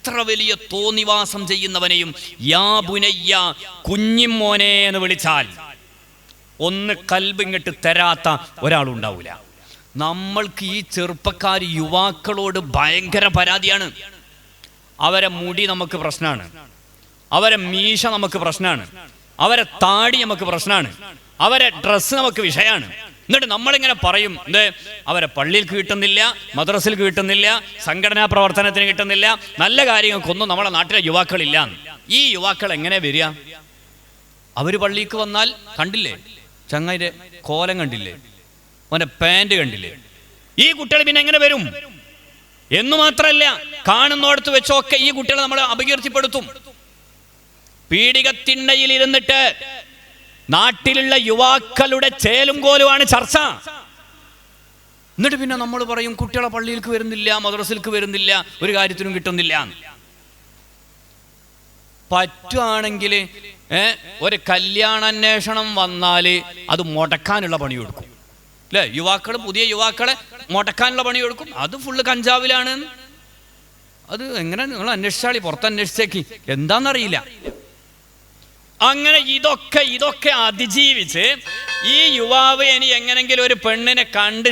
എത്ര വലിയ തോന്നിവാസം ചെയ്യുന്നവനെയും യാ ബുനയ്യ, കുഞ്ഞിമോനെ എന്ന് വിളിച്ചാൽ ഒന്ന് കൽബിങ്ങട്ട് തരാത്ത ഒരാളുണ്ടാവില്ല. നമ്മൾക്ക് ഈ ചെറുപ്പക്കാർ യുവാക്കളോട് ഭയങ്കര പരാതിയാണ്. അവരെ മുടി നമുക്ക് പ്രശ്നമാണ്, അവരെ മീശ നമുക്ക് പ്രശ്നമാണ്, അവരെ താടി നമുക്ക് പ്രശ്നമാണ്, അവരെ ഡ്രസ്സ് നമുക്ക് വിഷയമാണ്. എന്നിട്ട് നമ്മളിങ്ങനെ പറയും, അവരെ പള്ളിയിൽക്ക് കിട്ടുന്നില്ല, മദ്രസയിൽക്ക് കിട്ടുന്നില്ല, സംഘടനാ പ്രവർത്തനത്തിന് കിട്ടുന്നില്ല, നല്ല കാര്യങ്ങൾക്കൊന്നും നമ്മളെ നാട്ടിലെ യുവാക്കളില്ല. ഈ യുവാക്കൾ എങ്ങനെ വരിക? അവര് പള്ളിക്ക് വന്നാൽ കണ്ടില്ലേ ചങ്ങായിന്റെ കോലം കണ്ടില്ലേ, അവന്റെ പാൻറ് കണ്ടില്ലേ? ഈ കുട്ടികൾ പിന്നെ എങ്ങനെ വരും എന്നു മാത്രമല്ല, കാണുന്നോടത്ത് വെച്ചൊക്കെ ഈ കുട്ടികളെ നമ്മൾ അപകീർത്തിപ്പെടുത്തും. പീഡികത്തിണ്ണയിൽ ഇരുന്നിട്ട് നാട്ടിലുള്ള യുവാക്കളുടെ ചേലും കോലുമാണ് ചർച്ച. എന്നിട്ട് പിന്നെ നമ്മൾ പറയും കുട്ടികളെ പള്ളിയിലേക്ക് വരുന്നില്ല, മദ്രസയിലേക്ക് വരുന്നില്ല, ഒരു കാര്യത്തിനും കിട്ടുന്നില്ല. പറ്റുവാണെങ്കിൽ ഒരു കല്യാണാന്വേഷണം വന്നാൽ അത് മുടക്കാനുള്ള പണി കൊടുക്കും അല്ലേ? യുവാക്കൾ, പുതിയ യുവാക്കളെ മുടക്കാനുള്ള പണി കൊടുക്കും. അത് ഫുള്ള് കഞ്ചാവിലാണ്. അത് എങ്ങനെ നിങ്ങൾ അന്വേഷിച്ചാളി, പുറത്ത് അന്വേഷിച്ചേക്ക്, എന്താണെന്നറിയില്ല. അങ്ങനെ ഇതൊക്കെ അതിജീവിച്ച് ഈ യുവാവ് ഇനി എങ്ങനെങ്കിലും ഒരു പെണ്ണിനെ കണ്ട്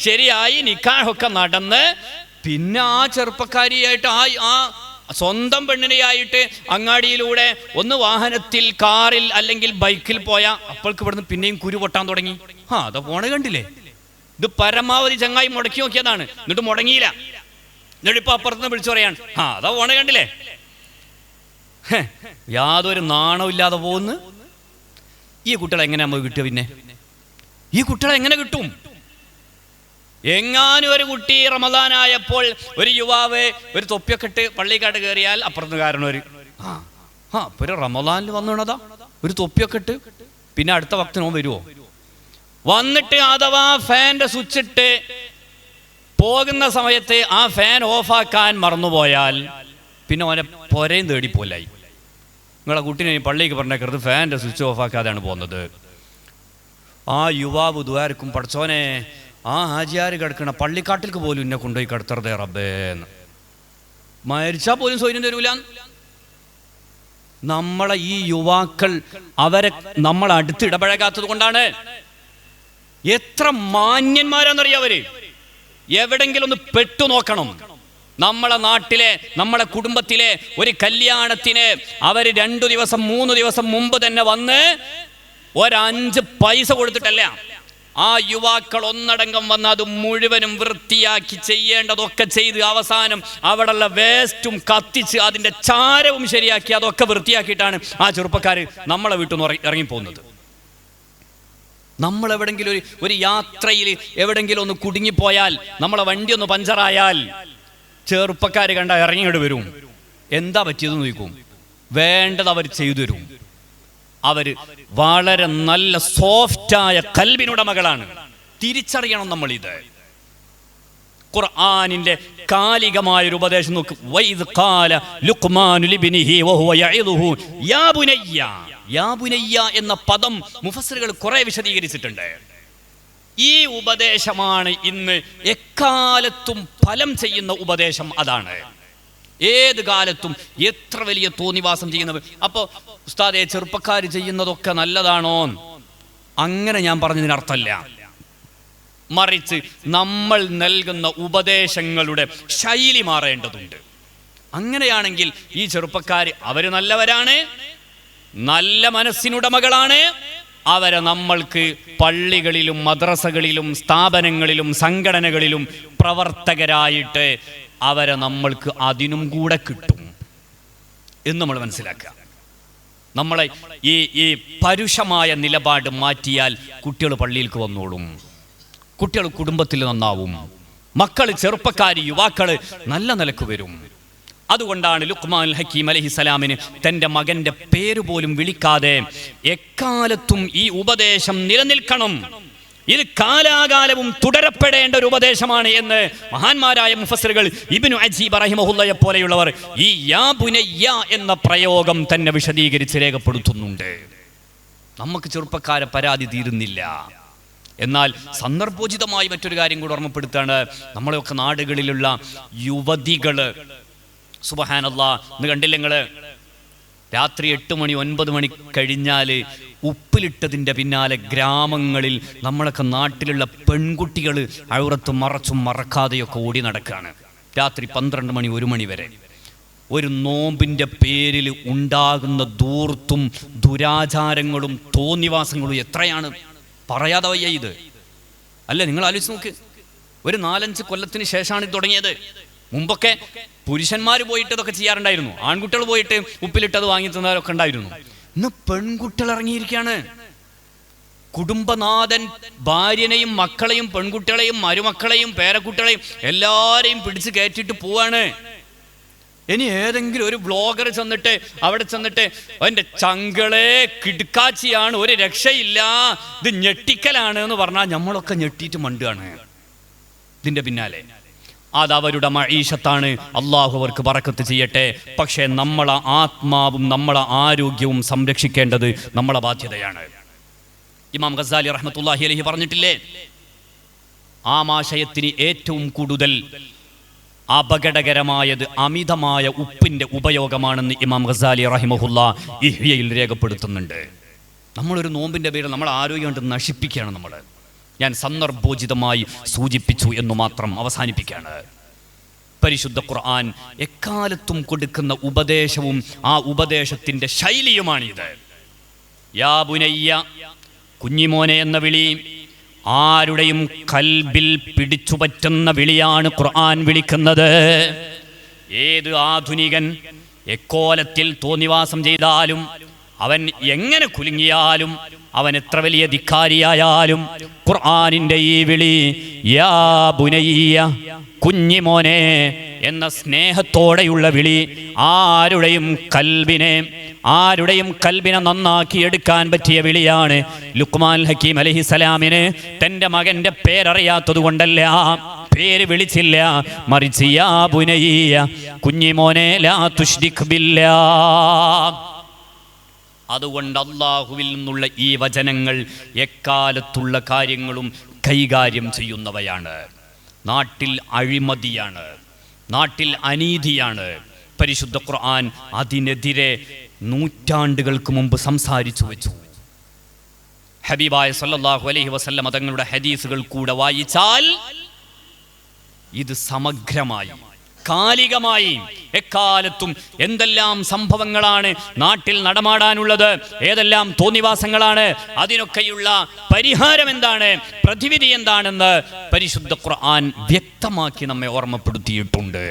ശരിയായി നിക്കാഹൊക്കെ നടന്ന് പിന്നെ ആ ചെറുപ്പക്കാരിയായിട്ട് ആ സ്വന്തം പെണ്ണിനെയായിട്ട് അങ്ങാടിയിലൂടെ ഒന്ന് വാഹനത്തിൽ, കാറിൽ അല്ലെങ്കിൽ ബൈക്കിൽ പോയാൽ അപ്പോൾക്ക് ഇവിടുന്ന് പിന്നെയും കുരു പൊട്ടാൻ തുടങ്ങി. അതാ പോണ കണ്ടില്ലേ? ഇത് പരമാവധി ചങ്ങായി മുടക്കി നോക്കിയതാണ്, എന്നിട്ട് മുടങ്ങിയില്ല. എന്നിട്ട് ഇപ്പൊ അപ്പുറത്തുനിന്ന് വിളിച്ചു പറയാണ്, അതാ പോണ കണ്ടില്ലേ? യാതൊരു നാണമില്ലാതെ പോകുന്നു. ഈ കുട്ടികളെ എങ്ങനെ നമുക്ക് കിട്ടുക? പിന്നെ ഈ കുട്ടികളെ എങ്ങനെ കിട്ടും? എങ്ങാനും ഒരു കുട്ടി റമദാനായപ്പോൾ ഒരു യുവാവ് ഒരു തൊപ്പിയൊക്കെ ഇട്ട് പള്ളിക്കാട്ട് കയറിയാൽ അപ്പുറത്ത് കാരണം ഇപ്പൊ ഒരു റമദാനിൽ വന്നതാ ഒരു തൊപ്പിയൊക്കെ ഇട്ട്, പിന്നെ അടുത്ത വക്തിനോ വരുമോ? വന്നിട്ട് അഥവാ ഫാൻ്റെ സ്വിച്ച് ഇട്ട് പോകുന്ന സമയത്ത് ആ ഫാൻ ഓഫാക്കാൻ മറന്നുപോയാൽ പിന്നെ അവനെ പൊരയും തേടിപ്പോലായി. നിങ്ങളെ കുട്ടീനെ പള്ളിക്ക് പറഞ്ഞേക്കരുത്, ഫാൻ്റെ സ്വിച്ച് ഓഫാക്കാതെയാണ് പോകുന്നത്. ആ യുവാവ് ദ്വാരക്കും, പഠിച്ചോനെ ആ ഹാജിയാർ കിടക്കണ പള്ളിക്കാട്ടിലേക്ക് പോലും എന്നെ കൊണ്ടുപോയി കിടത്തറുതേ റബ്ബേന്ന്. മരിച്ചാൽ പോലും സ്വൈര്യം തരൂല. നമ്മളെ ഈ യുവാക്കൾ അവരെ നമ്മൾ അടുത്ത് ഇടപഴകാത്തത് കൊണ്ടാണ്. എത്ര മാന്യന്മാരാന്നറിയാം അവര്. എവിടെങ്കിലും ഒന്ന് പെട്ടു നോക്കണം. നമ്മളെ നാട്ടിലെ, നമ്മളെ കുടുംബത്തിലെ ഒരു കല്യാണത്തിന് അവര് 2 ദിവസം 3 ദിവസം മുമ്പ് തന്നെ വന്ന് 5 പൈസ കൊടുത്തിട്ടല്ല, ആ യുവാക്കൾ ഒന്നടങ്കം വന്ന് അത് മുഴുവനും വൃത്തിയാക്കി ചെയ്യേണ്ടതൊക്കെ ചെയ്ത് അവസാനം അവിടെയുള്ള വേസ്റ്റും കത്തിച്ച് അതിൻ്റെ ചാരവും ശരിയാക്കി അതൊക്കെ വൃത്തിയാക്കിയിട്ടാണ് ആ ചെറുപ്പക്കാർ നമ്മളെ വീട്ടിൽ നിന്ന് ഇറങ്ങിപ്പോകുന്നത്. നമ്മൾ എവിടെങ്കിലും ഒരു യാത്രയിൽ എവിടെങ്കിലും ഒന്ന് കുടുങ്ങിപ്പോയാൽ, നമ്മളെ വണ്ടി ഒന്ന് പഞ്ചറായാൽ ചെറുപ്പക്കാർ കണ്ട ഇറങ്ങിയിട്ട് വരും. എന്താ പറ്റിയതെന്ന് ചോദിക്കും. വേണ്ടത് അവർ ചെയ്തു തരും. അവര് വളരെ നല്ല സോഫ്റ്റായ കൽബിനുടമകളാണ്. തിരിച്ചറിയണം നമ്മൾ ഇത്. ഖുർആനിന്റെ കാലികമായ ഒരു ഉപദേശം നോക്ക്. വൈദ് ഖാല ലുഖ്മാനു ലിബ്നിഹി വഹുവ യഇദുഹു യാ ബുനയ്യ. യാ ബുനയ്യ എന്ന പദം മുഫസ്സിറുകൾ കുറെ വിശദീകരിച്ചിട്ടുണ്ട്. ഈ ഉപദേശമാണ് ഇന്ന് എക്കാലത്തും ഫലം ചെയ്യുന്ന ഉപദേശം. അതാണ് ഏത് കാലത്തും എത്ര വലിയ തോന്നിവാസം ചെയ്യുന്നവർ. അപ്പോൾ ഉസ്താദേ, ചെറുപ്പക്കാർ ചെയ്യുന്നതൊക്കെ നല്ലതാണോ? അങ്ങനെ ഞാൻ പറഞ്ഞതിനർത്ഥമല്ല. മറിച്ച് നമ്മൾ നൽകുന്ന ഉപദേശങ്ങളുടെ ശൈലി മാറേണ്ടതുണ്ട്. അങ്ങനെയാണെങ്കിൽ ഈ ചെറുപ്പക്കാർ അവർ നല്ലവരാണ്, നല്ല മനസ്സിനുടമകളാണ്. അവരെ നമ്മൾക്ക് പള്ളികളിലും മദ്രസകളിലും സ്ഥാപനങ്ങളിലും സംഘടനകളിലും പ്രവർത്തകരായിട്ട് അവരെ നമ്മൾക്ക് അതിനും കൂടെ കിട്ടും എന്ന് നമ്മൾ മനസ്സിലാക്കുക. നമ്മളെ ഈ പരുഷമായ നിലപാട് മാറ്റിയാൽ കുട്ടികൾ പള്ളിയിലേക്ക് വന്നോളും, കുട്ടികൾ കുടുംബത്തിൽ നന്നാവും, മക്കൾ, ചെറുപ്പക്കാർ, യുവാക്കൾ നല്ല നിലക്ക് വരും. അതുകൊണ്ടാണ് ലുഖ്മാനുൽ ഹക്കീം അലൈഹിസ്സലാമിന് തൻ്റെ മകൻ്റെ പേര് പോലും വിളിക്കാതെ എക്കാലത്തും ഈ ഉപദേശം നിലനിൽക്കണം, ഇത് കാലാകാലവും തുടരപ്പെടേണ്ട ഒരു ഉപദേശമാണ് എന്ന് മഹാന്മാരായ മുഫസ്സിറുകൾ ഇബ്നു അജീബ് റഹിമഹുള്ളയെ പോലെയുള്ളവർ ഈ യാ ബുനയ്യ എന്ന പ്രയോഗം തന്നെ വിശദീകരിച്ച് രേഖപ്പെടുത്തുന്നുണ്ട്. നമുക്ക് ചെറുപ്പക്കാരെ പരാതി തീരുന്നില്ല. എന്നാൽ സന്ദർഭോചിതമായി മറ്റൊരു കാര്യം കൂടി ഓർമ്മപ്പെടുത്താണ്. നമ്മളെയൊക്കെ നാടുകളിലുള്ള യുവതികള് സുബ്ഹാനല്ലാഹ്. ഇന്ന് കണ്ടില്ല നിങ്ങള്, രാത്രി 8 മണി 9 മണി കഴിഞ്ഞാൽ ഉപ്പിലിട്ടതിൻ്റെ പിന്നാലെ ഗ്രാമങ്ങളിൽ നമ്മളൊക്കെ നാട്ടിലുള്ള പെൺകുട്ടികൾ ഔറത്ത് മറച്ചും മറക്കാതെയൊക്കെ ഓടി നടക്കുകയാണ്. രാത്രി 12 മണി 1 മണി വരെ. ഒരു നോമ്പിൻ്റെ പേരിൽ ഉണ്ടാകുന്ന ധൂർത്തും ദുരാചാരങ്ങളും തോന്നിവാസങ്ങളും എത്രയാണ്, പറയാതെ വയ്യ ഇത്. അല്ല, നിങ്ങൾ ആലോചിച്ച് നോക്ക്. ഒരു 4-5 കൊല്ലത്തിന് ശേഷമാണ് ഇത് തുടങ്ങിയത്. മുമ്പൊക്കെ പുരുഷന്മാർ പോയിട്ട് ഇതൊക്കെ ചെയ്യാറുണ്ടായിരുന്നു, ആൺകുട്ടികൾ പോയിട്ട് ഉപ്പിലിട്ടത് വാങ്ങി തന്നവരൊക്കെ ഉണ്ടായിരുന്നു. ഇന്ന് പെൺകുട്ടികൾ ഇറങ്ങിയിരിക്കുകയാണ്. കുടുംബനാഥൻ ഭാര്യനെയും മക്കളെയും പെൺകുട്ടികളെയും മരുമക്കളെയും പേരക്കുട്ടികളെയും എല്ലാവരെയും പിടിച്ച് കയറ്റിയിട്ട് പോവാണ്. ഇനി ഏതെങ്കിലും ഒരു വ്ളോഗർ ചെന്നിട്ട് അവിടെ ചെന്നിട്ട് അവൻ്റെ ചങ്കളെ കിടുക്കാച്ചിയാണ്, ഒരു രക്ഷയില്ല, ഇത് ഞെട്ടിക്കലാണ് എന്ന് പറഞ്ഞാൽ നമ്മളൊക്കെ ഞെട്ടിയിട്ട് മണ്ടുകയാണ് ഇതിൻ്റെ പിന്നാലെ. അതവരുടെ മഈശത്താണ്, അള്ളാഹു അവർക്ക് ബറക്കത്ത് ചെയ്യട്ടെ. പക്ഷേ നമ്മളെ ആത്മാവും നമ്മളെ ആരോഗ്യവും സംരക്ഷിക്കേണ്ടത് നമ്മളെ ബാധ്യതയാണ്. ഇമാം ഗസാലി റഹ്മത്തുള്ളാഹി അലൈഹി പറഞ്ഞിട്ടില്ലേ, ആമാശയത്തിന് ഏറ്റവും കൂടുതൽ അപകടകരമായത് അമിതമായ ഉപ്പിൻ്റെ ഉപയോഗമാണെന്ന് ഇമാം ഗസാലി റഹിമഹുല്ലാ ഇഹ്യയിൽ രേഖപ്പെടുത്തുന്നുണ്ട്. നമ്മളൊരു നോമ്പിൻ്റെ പേരിൽ നമ്മൾ ആരോഗ്യം കൊണ്ട് നശിപ്പിക്കുകയാണ് നമ്മൾ. ഞാൻ സന്ദർഭോചിതമായി സൂചിപ്പിച്ചു എന്നു മാത്രം അവസാനിപ്പിക്കുകയാണ്. പരിശുദ്ധ ഖുർആൻ എക്കാലത്തും കൊടുക്കുന്ന ഉപദേശവും ആ ഉപദേശത്തിൻ്റെ ശൈലിയുമാണിത്. യാ ബുനയ്യ, കുഞ്ഞിമോനെ എന്ന വിളി ആരുടെയും കൽബിൽ പിടിച്ചുപറ്റുന്ന വിളിയാണ് ഖുർആൻ വിളിക്കുന്നത്. ഏത് ആധുനികൻ എക്കോലത്തിൽ തോന്നിവാസം ചെയ്താലും, അവൻ എങ്ങനെ കുലുങ്ങിയാലും, അവൻ എത്ര വലിയ ധിക്കാരിയായാലും, ഖുർആനിൻ്റെ ഈ വിളി യാ ബുനയ്യ, കുഞ്ഞിമോനെ എന്ന സ്നേഹത്തോടെയുള്ള വിളി ആരുടെയും കൽബിനെ നന്നാക്കിയെടുക്കാൻ പറ്റിയ വിളിയാണ്. ലുഖ്മാൻ ഹക്കീം അലൈഹിസ്സലാമിന് തൻ്റെ മകൻ്റെ പേരറിയാത്തത് കൊണ്ടല്ല, പേര് വിളിച്ചില്ല, മറിച്ച് യാ ബുനയ്യ, കുഞ്ഞിമോനെ ലാ തുശ്രിക് ബില്ലാഹ്. അതുകൊണ്ട് അല്ലാഹുവിൽ നിന്നുള്ള ഈ വചനങ്ങൾ എക്കാലത്തുള്ള കാര്യങ്ങളും കൈകാര്യം ചെയ്യുന്നവയാണ്. നാട്ടിൽ അഴിമതിയാണ്, നാട്ടിൽ അനീതിയാണ്. പരിശുദ്ധ ഖുർആൻ അതിനെതിരെ നൂറ്റാണ്ടുകൾക്ക് മുമ്പ് സംസാരിച്ചു വെച്ചു. ഹബീബായ സല്ലല്ലാഹു അലൈഹി വസല്ലം തങ്ങളുടെ ഹദീസുകൾ കൂടെ വായിച്ചാൽ ഇത് സമഗ്രമായി കാലികമായി എക്കാലത്തും എന്തെല്ലാം സംഭവങ്ങളാണ് നാട്ടിൽ നടമാടാനുള്ളത്, ഏതെല്ലാം തോന്നിവാസങ്ങളാണ്, അതിനൊക്കെയുള്ള പരിഹാരം എന്താണ്, പ്രതിവിധി എന്താണെന്ന് പരിശുദ്ധ ഖുർആൻ വ്യക്തമാക്കി നമ്മെ ഓർമ്മപ്പെടുത്തിയിട്ടുണ്ട്.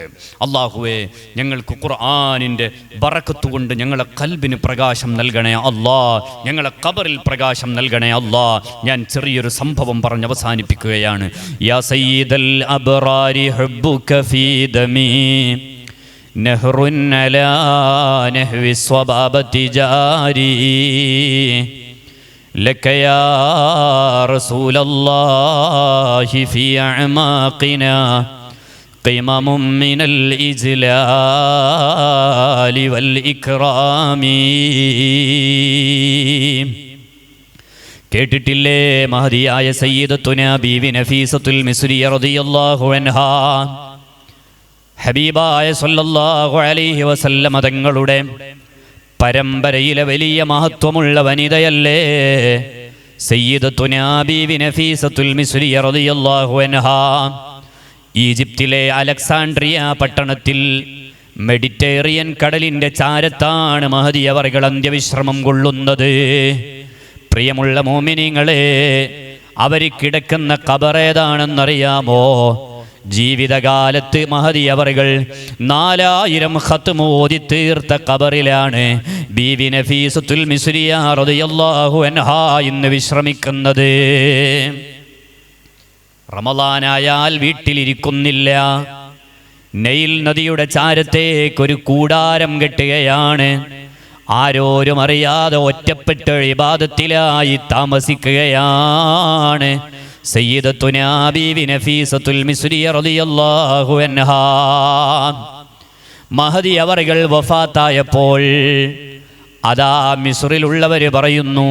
അല്ലാഹുവേ, ഞങ്ങൾക്ക് ഖുർആനിൻ്റെ ബറക്കത്ത് കൊണ്ട് ഞങ്ങളെ ഖൽബിന് പ്രകാശം നൽകണേ അല്ലാ, ഞങ്ങളെ ഖബറിൽ പ്രകാശം നൽകണേ അല്ലാ. ഞാൻ ചെറിയൊരു സംഭവം പറഞ്ഞ് അവസാനിപ്പിക്കുകയാണ്. യാ സയ്യിദൽ അബ്റാരി ഹുബ്ബുക ഫീ ദമി നഹ്റുൻ അലാ നഹ്വി സ്വബാബതി ജാരി ലക യാ റസൂലല്ലാഹി ഫീ അഅമാഖിനാ ഖിമമും മിനൽ ഇജ്ലാലി വൽ ഇക്റാമി. കേട്ടിട്ടില്ലേ മഹദിയായ സയ്യിദത്തുനാ ബീവി നഫീസത്തുൽ മിസ്രിയ റളിയല്ലാഹു അൻഹാ, ഹബീബായ സല്ലല്ലാഹു അലൈഹി വസല്ലം തങ്ങളുടെ പരമ്പരയിലെ വലിയ മഹത്വമുള്ള വനിതയല്ലേ സയ്യിദത്തുനാ ബീവി നഫീസത്തുൽ മിസ്രിയ റളിയല്ലാഹു അൻഹാ. ഈജിപ്തിലെ അലക്സാണ്ട്രിയ പട്ടണത്തിൽ മെഡിറ്ററേനിയൻ കടലിൻ്റെ ചാരത്താണ് മഹദി അവറുകൾ അന്ത്യവിശ്രമം കൊള്ളുന്നത്. പ്രിയമുള്ള മോമിനീങ്ങളെ, അവർ കിടക്കുന്ന ഖബറേതാണെന്നറിയാമോ? ജീവിതകാലത്ത് മഹദി അവറുകൾ 4000 ഖത്മ് ഓതി തീർത്ത ഖബറിലാണ് ബീവി നഫീസത്തുൽ മിസ്രിയ റളിയല്ലാഹു അൻഹാ ഇന്ന് വിശ്രമിക്കുന്നത്. റമളാനായാൽ വീട്ടിലിരിക്കുന്നില്ല, നൈൽ നദിയുടെ ചാരത്തേക്കൊരു കൂടാരം കെട്ടുകയാണ്. ആരോരും അറിയാതെ ഒറ്റപ്പെട്ട് ഇബാദത്തിലായി താമസിക്കുകയാണ് സയ്യിദത്തുനാ ബീവി നഫീസത്തുൽ മിസ്രിയ റളിയല്ലാഹു അൻഹാ. മഹദി അവറുകൾ വഫാത്തായപ്പോൾ അതാ മിസ്റിലുള്ളവർ പറയുന്നു,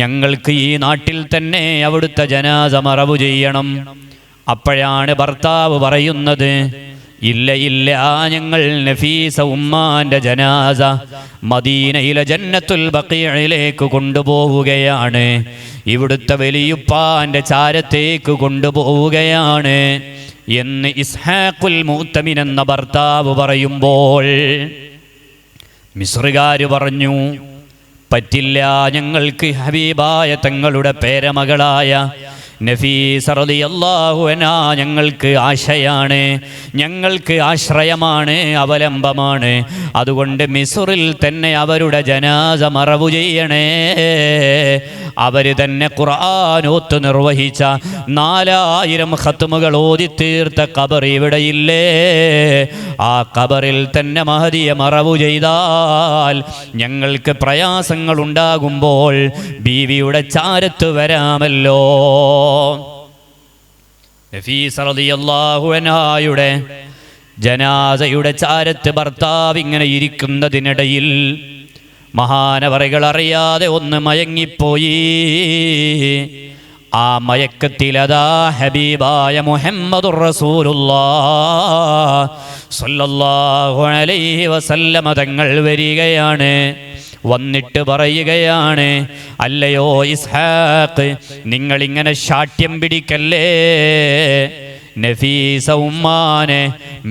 ഞങ്ങൾക്ക് ഈ നാട്ടിൽ തന്നെ അവിടുത്തെ ജനാസ മറവു ചെയ്യണം. അപ്പോഴാണ് ഭർത്താവ് പറയുന്നത്, ഇല്ല ഇല്ല, ഞങ്ങൾ നഫീസ ഉമ്മാന്റെ ജനാസ മദീനയിലെ ജന്നത്തുൽ ബഖീഇലേക്ക് കൊണ്ടുപോവുകയാണ്, ഇവിടുത്തെ വലിയുപ്പാന്റെ ചാരത്തേക്ക് കൊണ്ടുപോവുകയാണ് എന്ന് ഇസ്ഹാഖുൽ മുഅ്തമിൻ എന്ന ഭർത്താവ് പറയുമ്പോൾ മിസ്റുകാര് പറഞ്ഞു, പറ്റില്ല, ഞങ്ങൾക്ക് ഹബീബായ തങ്ങളുടെ പേരമകളായ നഫീസ റളിയല്ലാഹു അൻഹാ ഞങ്ങൾക്ക് ആശയാണ്, ഞങ്ങൾക്ക് ആശ്രയമാണ്, അവലംബമാണ്. അതുകൊണ്ട് മിസ്റിൽ തന്നെ അവരുടെ ജനാസ മറവു ചെയ്യണേ. അവര് തന്നെ ഖുർആൻ ഓത്ത് നിർവഹിച്ച 4000 ഖത്മുകൾ ഓതി തീർത്ത ഖബർ ഇവിടെയില്ലേ? ആ ഖബറിൽ തന്നെ മഹദിയെ മറവു ചെയ്താൽ ഞങ്ങൾക്ക് പ്രയാസങ്ങൾ ഉണ്ടാകുമ്പോൾ ബീവിയുടെ ചാരത്ത് വരാമല്ലോ. നഫീസ റളിയല്ലാഹു അൻഹായുടെ ജനാസയുടെ ചാരത്ത് ഭർത്താവ് ഇങ്ങനെ ഇരിക്കുന്നതിനിടയിൽ മഹാനവറുകൾ അറിയാതെ ഒന്ന് മയങ്ങിപ്പോയി. ആ മയക്കത്തിലതാ ഹബീബായ മുഹമ്മദുർ റസൂലുള്ളാഹ് സ്വല്ലല്ലാഹു അലൈഹി വസല്ലമ തങ്ങൾ വരികയാണ്. വന്നിട്ട് പറയുകയാണ്, അല്ലയോ ഇസ്ഹാഖ്, നിങ്ങളിങ്ങനെ ശാഠ്യം പിടിക്കല്ലേ, നഫീസ ഉമ്മാനെ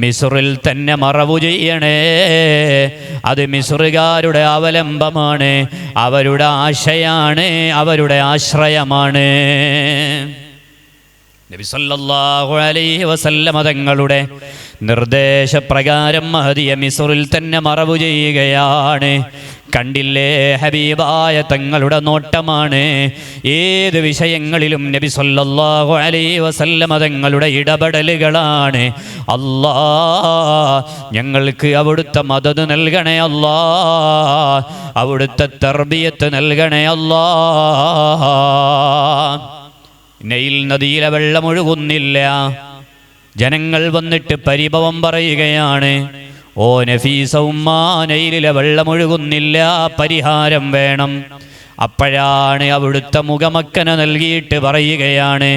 മിസ്റിൽ തന്നെ മറവു ചെയ്യണേ. അത് മിസ്റുകാരുടെ അവലംബമാണ്, അവരുടെ ആശയാണ്, അവരുടെ ആശ്രയമാണ്. നബി സല്ലല്ലാഹു അലൈഹി വസല്ലമ തങ്ങളുടെ നിർദ്ദേശപ്രകാരം മഹദിയെ മിസ്റിൽ തന്നെ മറവു ചെയ്യുകയാണ്. കണ്ടില്ലേ, ഹബീബായ തങ്ങളുടെ നോട്ടമാണ്. ഏത് വിഷയങ്ങളിലും നബി സല്ലല്ലാഹു അലൈഹി വസല്ലമ തങ്ങളുടെ ഇടപെടലുകളാണ്. അല്ലാ, ഞങ്ങൾക്ക് അവിടുത്തെ മദദ് നൽകണേ അല്ലാ, അവിടുത്തെ തർബിയത്ത് നൽകണേ അല്ലാ. നൈൽ നദിയിലെ വെള്ളമൊഴുകുന്നില്ല. ജനങ്ങൾ വന്നിട്ട് പരിഭവം പറയുകയാണ്, ഓ നഫീസ ഉമ്മാ, നൈലിലെ വെള്ളമൊഴുകുന്നില്ല, പരിഹാരം വേണം. അപ്പോഴാണ് അവിടുത്തെ മുഖമക്കന നൽകിയിട്ട് പറയുകയാണ്,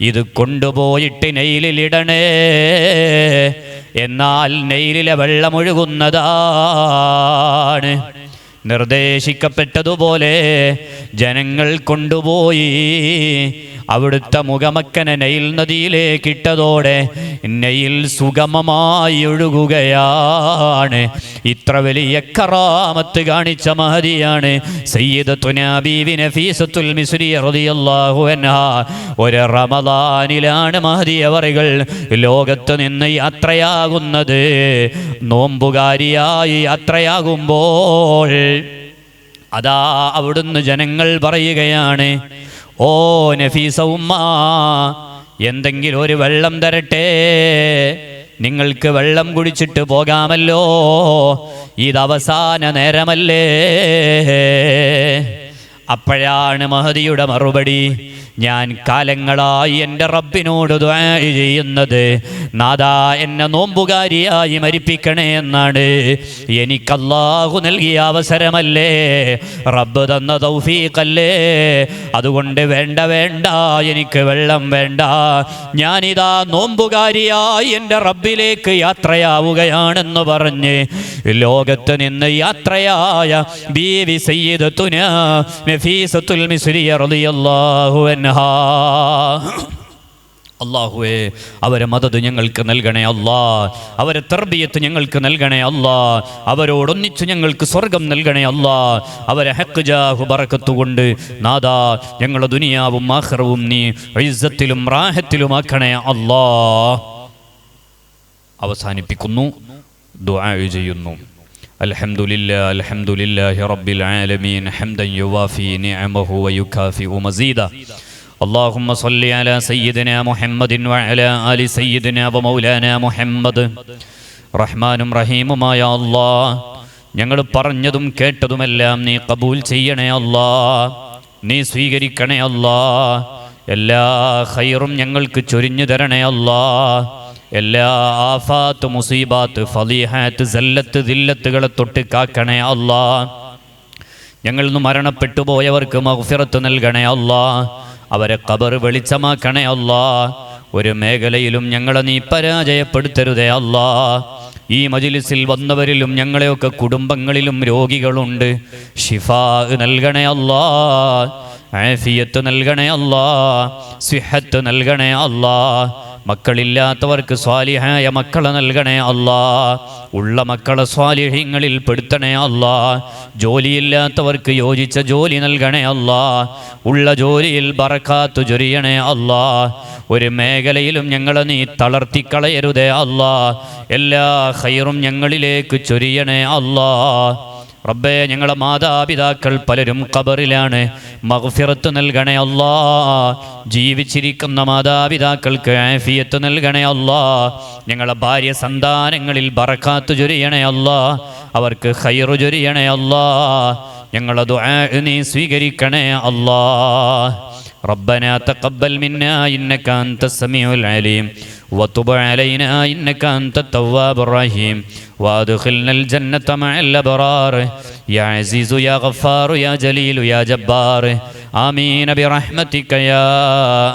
ഇത് കൊണ്ടുപോയിട്ട് നൈലിലിടണേ. എന്നാൽ നൈലിലെ വെള്ളമൊഴുകുന്നതാണ്. നിർദ്ദേശിക്കപ്പെട്ടതുപോലെ ജനങ്ങൾ കൊണ്ടുപോയി അവിടുത്തെ മുഖമക്കനെ നൈൽ നദിയിലേക്ക് ഇട്ടതോടെ നൈൽ സുഗമമായി ഒഴുകുകയാണ്. ഇത്ര വലിയ കറാമത്ത് കാണിച്ച മഹദിയാണ് സയ്യിദത്തുനാ ബീവി നഫീസത്തുൽ മിസ്രി റളിയല്ലാഹു അൻഹാ. ഒരു റമദാനിലാണ് മഹദി അവറുകൾ ലോകത്ത് നിന്ന് യാത്രയാകുന്നത്. നോമ്പുകാരിയായി യാത്രയാകുമ്പോൾ അതാ അവിടുന്ന് ജനങ്ങൾ പറയുകയാണ്, ഓ നഫീസ ഉമ്മ, എന്തെങ്കിലും ഒരു വെള്ളം തരട്ടെ, നിങ്ങൾക്ക് വെള്ളം കുടിച്ചിട്ട് പോകാമല്ലോ, ഇത് അവസാന നേരമല്ലേ. അപ്പോഴാണ് മഹദിയുടെ മറുപടി, ഞാൻ കാലങ്ങളായി എൻ്റെ റബ്ബിനോട് ദുആ ചെയ്യുന്നത്, നാദാ എന്നെ നോമ്പുകാരിയായി മരിപ്പിക്കണേ എന്നാണ്. എനിക്ക് അല്ലാഹു നൽകിയ അവസരമല്ലേ, റബ്ബ് തന്ന തൗഫീഖല്ലേ. അതുകൊണ്ട് വേണ്ട വേണ്ട, എനിക്ക് വെള്ളം വേണ്ട, ഞാനിതാ നോമ്പുകാരിയായി എൻ്റെ റബ്ബിലേക്ക് യാത്രയാവുകയാണെന്ന് പറഞ്ഞ് ലോകത്ത് നിന്ന് യാത്രയായ ബീവി സയ്യിദത്തുനാ നഫീസത്തുൽ മിസ്രി റളിയല്ലാഹു അൻഹാ. അല്ലാഹുവേ, അവരെ മദദ് ഞങ്ങൾക്ക് നൽകണേ അല്ലാ, അവരെ തർബിയത്ത് ഞങ്ങൾക്ക് നൽകണേ അല്ലാ, അവരോടൊന്നിച്ച് ഞങ്ങൾക്ക് സ്വർഗം നൽകണേ അല്ലാ. അവരെ ഹഖ് ജാഹു ബറകത്ത് കൊണ്ട് നാദാ ഞങ്ങളുടെ ദുനിയാവും ആഖിറവും നീ ഇസ്സത്തിലും റാഹത്തിലും ആക്കണേ അല്ലാ. അവസാനിപ്പിക്കുന്നു, ദുആ ചെയ്യുന്നു. അൽഹംദുലില്ലാഹി അൽഹംദുലില്ലാഹി റബ്ബിൽ ആലമീൻ ഹംദൻ യുവാഫി നിഅമഹു വയുകാഫിഉ മസീദ. اللهم صل على سيدنا محمد وعلى آل سيدنا ومولانا മുഹമ്മദ്. റഹ്മാനും റഹീമുമായ അല്ലാഹ്, ഞങ്ങൾ പറഞ്ഞതും കേട്ടതുമെല്ലാം നീ ഖബൂൽ ചെയ്യണേ അല്ലാഹ്, നീ സ്വീകരിക്കണേ അല്ലാഹ്. എല്ലാ ഖൈറും ഞങ്ങൾക്ക് ചൊരിഞ്ഞു തരണേ അല്ലാഹ്. എല്ലാ ആഫാത്ത് മുസീബാത്ത് ഫളീഹാത്ത് സല്ലത്ത് ദില്ലത്തുകളെ തൊട്ട് കാക്കണേ അല്ലാഹ്. ഞങ്ങളിൽ നിന്ന് മരണപ്പെട്ടു പോയവർക്ക് മഗ്ഫിറത്ത് നൽകണേ അല്ലാഹ്. അവരെ ഖബർ വെളിച്ചമാക്കണേ അല്ലാഹ്. ഒരു മേഖലയിലും ഞങ്ങളെ നീ പരാജയപ്പെടുത്തരുതേ അല്ലാ. ഈ മജ്ലിസിൽ വന്നവരിലും ഞങ്ങളെയൊക്കെ കുടുംബങ്ങളിലും രോഗികളുണ്ട്. ഷിഫാ നൽകണേ അല്ലാ, ആഫിയത്ത് നൽകണേ അല്ലാ, സിഹത്ത് നൽകണേ അല്ലാ. മക്കളില്ലാത്തവർക്ക് സ്വാലിഹായ മക്കളെ നൽകണേ അല്ലാ. ഉള്ള മക്കളെ സ്വാലിഹ്യങ്ങളിൽ പെടുത്തണേ അല്ലാ. ജോലിയില്ലാത്തവർക്ക് യോജിച്ച ജോലി നൽകണേ അല്ലാ. ഉള്ള ജോലിയിൽ ബറക്കാത്ത് ചൊരിയണേ അല്ലാ. ഒരു മേഖലയിലും ഞങ്ങളെ നീ തളർത്തിക്കളയരുതേ അല്ലാ. എല്ലാ ഖൈറും ഞങ്ങളിലേക്ക് ചൊരിയണേ അല്ലാ. റബ്ബേ, ഞങ്ങളെ മാതാപിതാക്കൾ പലരും ഖബറിലാണ്, മഗ്ഫിറത്ത് നൽകണേ അല്ലാ. ജീവിച്ചിരിക്കുന്ന മാതാപിതാക്കൾക്ക് ആഫിയത്ത് നൽകണേ അല്ലാ. ഞങ്ങളെ ഭാര്യ സന്താനങ്ങളിൽ ബറക്കാത്ത് ചൊരിയണേ അല്ലാ. അവർക്ക് ഖൈറ് ചൊരിയണേ അല്ലാ. ഞങ്ങളെ ദുആ നീ സ്വീകരിക്കണേ അല്ലാ. ربنا تقبل منا إنك أنت السميع العليم وتب علينا إنك أنت التواب الرحيم وادخلنا الجنة مع الأبرار يا عزيز يا غفار يا جليل يا جبار آمين برحمتك يا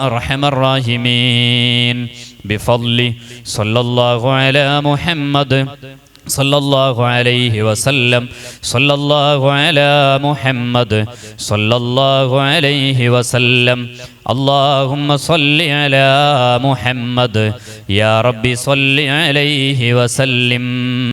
أرحم الراحمين بفضل صلى الله على محمد صلى الله عليه وسلم صلى الله على محمد صلى الله عليه وسلم اللهم صل على محمد يا رب صل عليه وسلم.